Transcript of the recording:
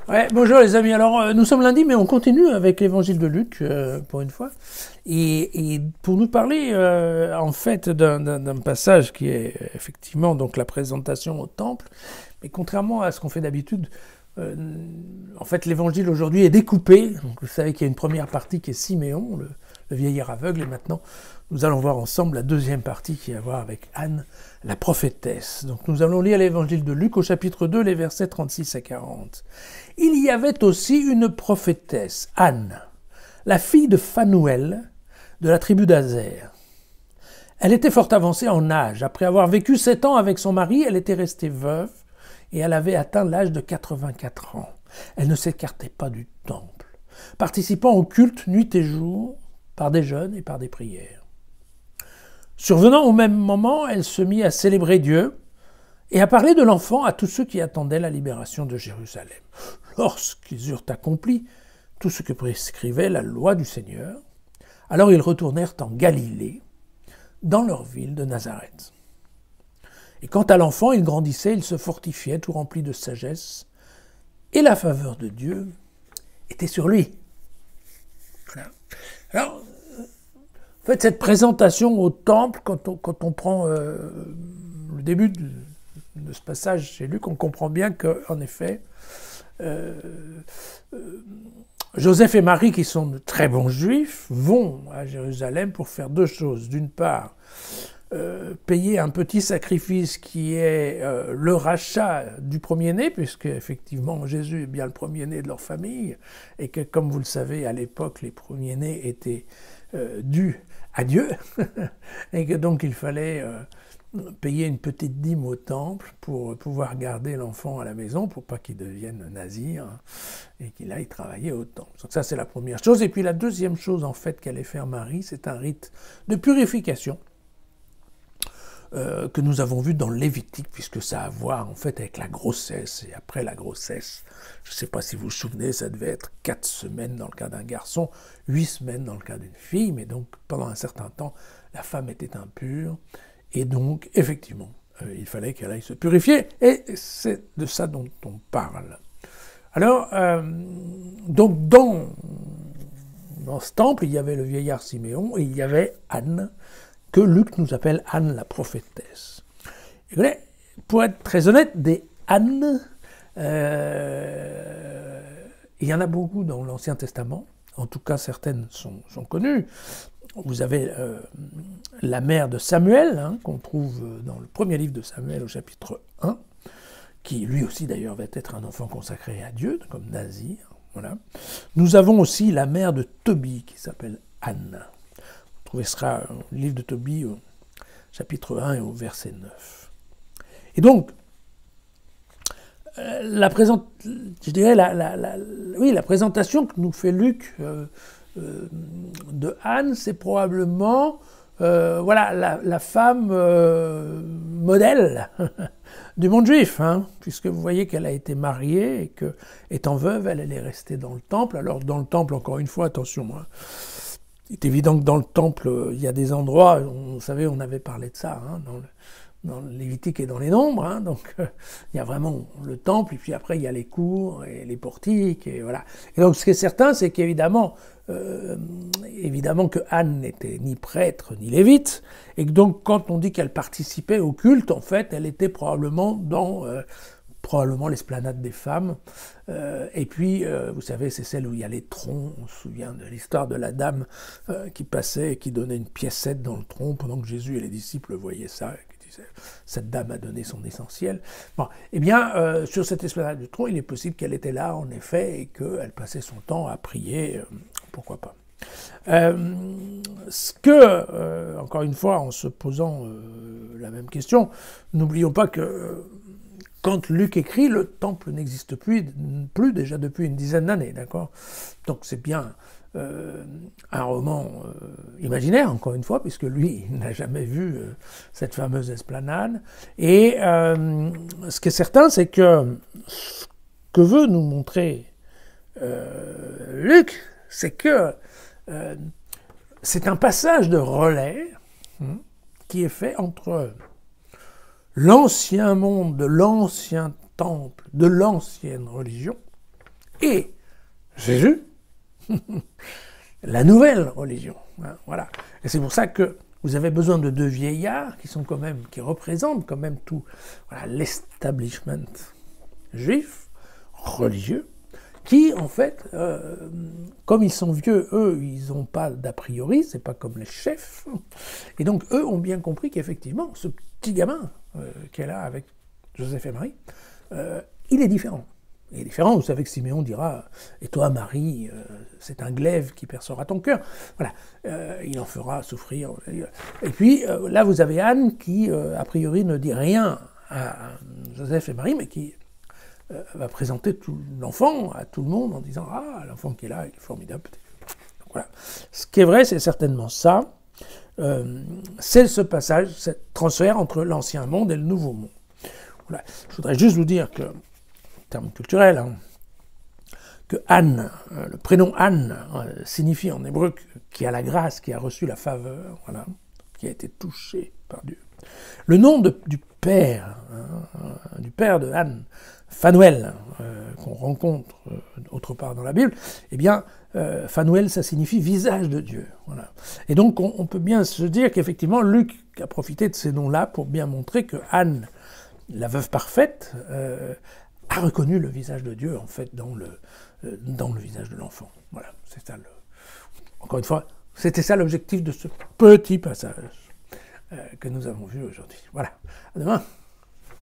Ouais, bonjour les amis. Alors, nous sommes lundi, mais on continue avec l'évangile de Luc, pour une fois. Et pour nous parler, en fait, d'un passage qui est effectivement donc la présentation au temple. Mais contrairement à ce qu'on fait d'habitude, en fait, l'évangile aujourd'hui est découpé. Donc, vous savez qu'il y a une première partie qui est Siméon, le vieillard aveugle, et maintenant, nous allons voir ensemble la deuxième partie qui a à voir avec Anne, la prophétesse. Donc nous allons lire l'évangile de Luc au chapitre 2, les versets 36 à 40. Il y avait aussi une prophétesse, Anne, la fille de Phanuel, de la tribu d'Azer. Elle était fort avancée en âge. Après avoir vécu 7 ans avec son mari, elle était restée veuve et elle avait atteint l'âge de 84 ans. Elle ne s'écartait pas du temple, participant au culte nuit et jour, par des jeûnes et par des prières. Survenant au même moment, elle se mit à célébrer Dieu et à parler de l'enfant à tous ceux qui attendaient la libération de Jérusalem. Lorsqu'ils eurent accompli tout ce que prescrivait la loi du Seigneur, alors ils retournèrent en Galilée, dans leur ville de Nazareth. Et quant à l'enfant, il grandissait, il se fortifiait, tout rempli de sagesse, et la faveur de Dieu était sur lui. Voilà. Alors, en fait, cette présentation au temple, quand on prend le début de ce passage chez Luc, on comprend bien qu'en effet, Joseph et Marie, qui sont de très bons juifs, vont à Jérusalem pour faire deux choses. D'une part, payer un petit sacrifice qui est le rachat du premier-né, puisque effectivement Jésus est bien le premier-né de leur famille, et que, comme vous le savez, à l'époque, les premiers-nés étaient dus à Dieu, et que donc il fallait payer une petite dîme au temple pour pouvoir garder l'enfant à la maison, pour pas qu'il devienne nazir, et qu'il aille travailler au temple. Donc ça, c'est la première chose. Et puis la deuxième chose, en fait, qu'allait faire Marie, c'est un rite de purification, que nous avons vu dans Lévitique, puisque ça a à voir en fait avec la grossesse. Et après la grossesse, je ne sais pas si vous vous souvenez, ça devait être 4 semaines dans le cas d'un garçon, 8 semaines dans le cas d'une fille, mais donc pendant un certain temps, la femme était impure, et donc effectivement, il fallait qu'elle aille se purifier, et c'est de ça dont on parle. Alors, donc dans ce temple, il y avait le vieillard Siméon, et il y avait Anne, que Luc nous appelle Anne la prophétesse. Et pour être très honnête, des Anne, il y en a beaucoup dans l'Ancien Testament, en tout cas certaines sont connues. Vous avez la mère de Samuel, qu'on trouve dans le premier livre de Samuel au chapitre 1, qui lui aussi d'ailleurs va être un enfant consacré à Dieu, comme Nazir. Voilà. Nous avons aussi la mère de Tobie, qui s'appelle Anne. Vous trouvez cela dans le livre de Tobie, au chapitre 1 et au verset 9. Et donc, la présentation que nous fait Luc de Anne, c'est probablement la femme modèle du monde juif, puisque vous voyez qu'elle a été mariée et que, étant veuve, elle est restée dans le temple. Alors, dans le temple, encore une fois, attention, il est évident que dans le temple, il y a des endroits, vous savez, on avait parlé de ça, dans le Lévitique et dans les Nombres, donc il y a vraiment le temple, et puis après il y a les cours et les portiques, et voilà. Et donc ce qui est certain, c'est qu'évidemment, que Anne n'était ni prêtre ni lévite, et que donc quand on dit qu'elle participait au culte, en fait, elle était probablement dans l'esplanade des femmes. Et puis, vous savez, c'est celle où il y a les troncs. On se souvient de l'histoire de la dame qui passait et qui donnait une piécette dans le tronc pendant que Jésus et les disciples voyaient ça. Et qui disaient, cette dame a donné son essentiel. Bon, eh bien, sur cette esplanade du tronc, il est possible qu'elle était là, en effet, et qu'elle passait son temps à prier. Pourquoi pas. Encore une fois, en se posant la même question, n'oublions pas que quand Luc écrit, le temple n'existe plus déjà depuis une dizaine d'années, d'accord ? Donc c'est bien un roman imaginaire, encore une fois, puisque lui, il n'a jamais vu cette fameuse esplanade. Et ce qui est certain, c'est que ce que veut nous montrer Luc, c'est que c'est un passage de relais qui est fait entre l'ancien monde, de l'ancien temple, de l'ancienne religion, et Jésus, la nouvelle religion. Voilà. Et c'est pour ça que vous avez besoin de deux vieillards qui représentent quand même tout l'establishment juif, religieux, qui en fait, comme ils sont vieux, eux, ils n'ont pas d'a priori, c'est pas comme les chefs, et donc eux ont bien compris qu'effectivement, ce petit gamin qui est là avec Joseph et Marie, il est différent. Il est différent, vous savez que Siméon dira « Et toi, Marie, c'est un glaive qui percera ton cœur. » Voilà, il en fera souffrir. Et puis, là, vous avez Anne qui, a priori, ne dit rien à Joseph et Marie, mais qui va présenter tout l'enfant à tout le monde en disant « Ah, l'enfant qui est là, il est formidable. » Donc, voilà. Ce qui est vrai, c'est certainement ça. C'est ce passage, ce transfert entre l'ancien monde et le nouveau monde. Voilà. Je voudrais juste vous dire que, en termes culturels, que Anne, le prénom Anne, signifie en hébreu qui a la grâce, qui a reçu la faveur, voilà, qui a été touché par Dieu. Le nom du père de Anne, Phanuel, qu'on rencontre autre part dans la Bible, eh bien, Phanuel, ça signifie visage de Dieu. Voilà. Et donc, on peut bien se dire qu'effectivement, Luc a profité de ces noms-là pour bien montrer que Anne, la veuve parfaite, a reconnu le visage de Dieu, en fait, dans le visage de l'enfant. Voilà, c'est ça. Encore une fois, c'était ça l'objectif de ce petit passage que nous avons vu aujourd'hui. Voilà, à demain.